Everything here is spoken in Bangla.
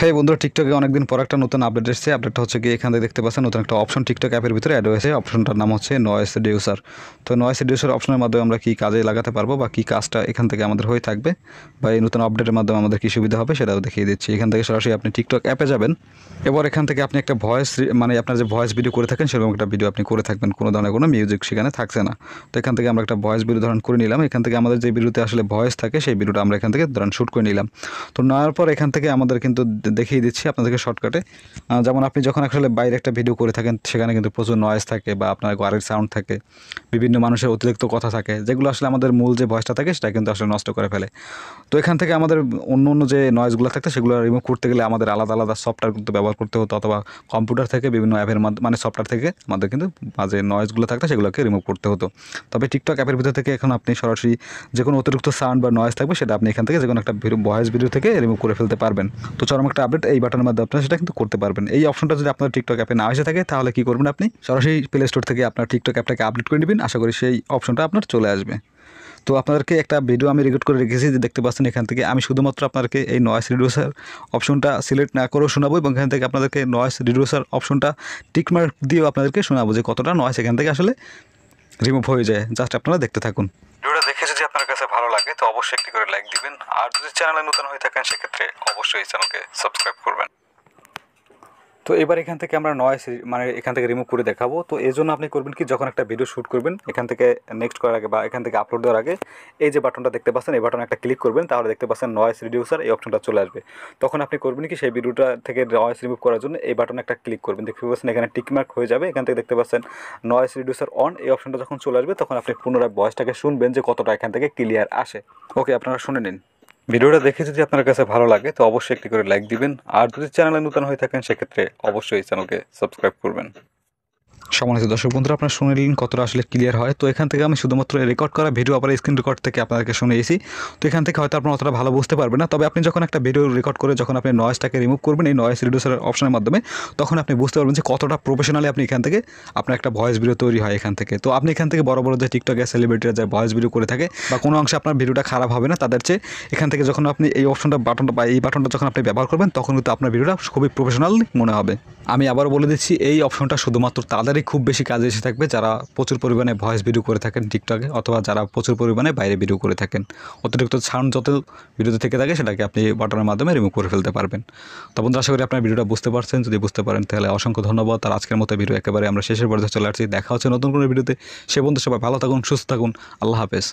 হ্যাঁ বন্ধুরা, টিকটকে অনেকদিন পর একটা নতুন আপডেট এসেছে। আপডেটটা হচ্ছে কি, এখান থেকে দেখতে পাচ্ছেন নতুন একটা অপশন টিকটক অ্যাপের ভিতরে অ্যাড হয়েছে। অপশনটার নাম হচ্ছে নয়েজ রিডিউসার। তো নয়েজ রিডিউসার অপশনের মাধ্যমে আমরা কী কাজে লাগাতে পারবো বা কী কাজটা এখান থেকে আমাদের হয়ে থাকবে বা এই নতুন আপডেটের মাধ্যমে আমাদের কী সুবিধা হবে সেটাও দেখিয়ে দিচ্ছি। এখান থেকে সরাসরি আপনি টিকটক অ্যাপে যাবেন। এবার এখান থেকে আপনি একটা ভয়েস মানে আপনার যে ভয়েস ভিডিও করে থাকেন সেরকম একটা ভিডিও আপনি করে থাকবেন, কোনো ধরনের কোনো মিউজিক সেখানে থাকছে না। তো এখান থেকে আমরা একটা ভয়েস ভিডিও ধরন করে নিলাম। এখান থেকে আমাদের যে ভিডিওতে আসলে ভয়েস থাকে সেই ভিডিওটা আমরা এখান থেকে ধরন শ্যুট করে নিলাম। তো নেওয়ার পর এখান থেকে আমাদের কিন্তু দেখিয়ে দিচ্ছি আপনাদেরকে শর্টকাটে। যেমন আপনি যখন আসলে বাইরে একটা ভিডিও করে থাকেন সেখানে কিন্তু প্রচুর নয়েজ থাকে বা আপনার গাড়ির সাউন্ড থাকে, বিভিন্ন মানুষের অতিরিক্ত কথা থাকে, যেগুলো আসলে আমাদের মূল যে ভয়েসটা থাকে সেটা কিন্তু আসলে নষ্ট করে ফেলে। তো এখান থেকে আমাদের অন্য অন্য যে নয়েজগুলো থাকতো সেগুলো রিমুভ করতে গেলে আমাদের আলাদা আলাদা সফটওয়্যার কিন্তু ব্যবহার করতে হতো, অথবা কম্পিউটার থেকে বিভিন্ন অ্যাপের মানে সফটওয়্যার থেকে আমাদের কিন্তু যে নয়েজগুলো থাকতো সেগুলোকে রিমুভ করতে হতো। তবে টিকটক অ্যাপের ভিতর থেকে এখন আপনি সরাসরি যে কোনো অতিরিক্ত সাউন্ড বা নয়েজ থাকবে সেটা আপনি এখান থেকে যে কোনো একটা ভয়েস ভিডিও থেকে রিমুভ করে ফেলতে পারবেন। তো চরম একটা আপডেট, এই বাটনের মাধ্যমে আপনারা সেটা কিন্তু করতে পারবেন। এই অপশনটা যদি আপনার টিকটক অ্যাপে না এসে থাকে তাহলে কী করবেন, আপনি সরাসরি প্লে স্টোর থেকে আপনার টিকটক অ্যাপটাকে আপডেট করে নেবেন। আশা করি সেই অপশনটা আপনার চলে আসবে। তো আপনাদেরকে একটা ভিডিও আমি রেকর্ড করে রেখেছি, যে দেখতে পাচ্ছেন এখান থেকে আমি শুধুমাত্র আপনাদেরকে এই নয়েজ রিডিউসার অপশনটা সিলেক্ট না করেও শোনাবো, এবং এখান থেকে আপনাদেরকে নয়েজ রিডিউসার অপশনটা টিক মার্ক দিয়েও আপনাদেরকে শোনাবো যে কতটা নয়েজ এখান থেকে আসলে রিমুভ হয়ে যায়। জাস্ট আপনারা দেখতে থাকুন। ভিডিওটা দেখে যদি আপনার কাছে ভালো লাগে তো অবশ্যই একটি করে লাইক দিবেন, আর যদি চ্যানেলে নতুন হয়ে থাকেন সেক্ষেত্রে অবশ্যই এই চ্যানেলকে সাবস্ক্রাইব করবেন। তো এবার এখান থেকে আমরা নয়েজ মানে এখান থেকে রিমুভ করে দেখাবো। তো এই জন্য আপনি করবেন কি, যখন একটা ভিডিও শ্যুট করবেন এখান থেকে নেক্সট করার আগে বা এখান থেকে আপলোড দেওয়ার আগে এই যে বাটনটা দেখতে পাচ্ছেন, এই বাটনে একটা ক্লিক করবেন, তাহলে দেখতে পাচ্ছেন নয়েজ রিডিউসার এই অপশনটা চলে আসবে। তখন আপনি করবেন কি, সেই ভিডিওটা থেকে নয়েজ রিমুভ করার জন্য এই বাটনে একটা ক্লিক করবেন। দেখতে পাচ্ছেন এখানে টিকমার্ক হয়ে যাবে। এখান থেকে দেখতে পাচ্ছেন নয়েজ রিডিউসার অন, এই অপশনটা যখন চলে আসবে তখন আপনি পুনরায় ভয়েসটাকে শুনবেন যে কতটা এখান থেকে ক্লিয়ার আসে। ওকে, আপনারা শুনে নিন। ভিডিওটা দেখে যদি আপনার কাছে ভালো লাগে তো অবশ্যই একটি করে লাইক দিবেন, আর যদি চ্যানেলে নতুন হয়ে থাকেন সেক্ষেত্রে অবশ্যই এই চ্যানেলকে সাবস্ক্রাইব করবেন। সম্মানিত দর্শক বন্ধুরা, আপনারা শুনে নিলেন কতটা আসলে ক্লিয়ার হয়। তো এখান থেকে আমি শুধুমাত্র রেকর্ড করা ভিডিও আবার স্ক্রিন রেকর্ড থেকে আপনাদেরকে শুনিয়েছি। তো এখান থেকে হয়তো আপনারা অতটা ভালো বুঝতে পারবেন না, তবে আপনি যখন একটা ভিডিও রেকর্ড করে যখন আপনি নয়েজটাকে রিমুভ করবেন এই নয়েজ রিডিউসার অপশনের মাধ্যমে, তখন আপনি বুঝতে পারবেন যে কতটা প্রফেশনালি আপনি এখান থেকে আপনার একটা ভয়েস ভিডিও তৈরি হয় এখান থেকে। তো আপনি এখান থেকে বড় বড় যে টিকটকে সেলিব্রিটিরা যে ভয়েস ভিডিও করে থাকে বা কোনো অংশে আপনার ভিডিওটা খারাপ হবে না তাদের চেয়ে, এখান থেকে যখন আপনি এই অপশনটা বাটনটা বা এই বাটনটা যখন আপনি ব্যবহার করবেন তখন কিন্তু আপনার ভিডিওটা খুবই প্রফেশনাল মনে হবে। আমি আবার বলে দিচ্ছি, এই অপশনটা শুধুমাত্র তাদেরই খুব বেশি কাজে এসে থাকবে যারা প্রচুর পরিমাণে ভয়েস ভিডিও করে থাকেন টিকটকে, অথবা যারা প্রচুর পরিমাণে বাইরে ভিডিও করে থাকেন। অতিরিক্ত সাউন্ড যত ভিডিওতে থেকে থাকে সেটাকে আপনি বাটনের মাধ্যমে রিমুভ করে ফেলতে পারবেন। তো বন্ধুরা, আশা করি আপনার ভিডিওটা বুঝতে পারছেন। যদি বুঝতে পারেন তাহলে অসংখ্য ধন্যবাদ। আর আজকের মতো ভিডিও একেবারে আমরা শেষের পর্যায়ে চলে আসছি। দেখা হচ্ছে নতুন কোনো ভিডিওতে। সে বন্ধু সবাই ভালো থাকুন, সুস্থ থাকুন। আল্লাহ হাফেজ।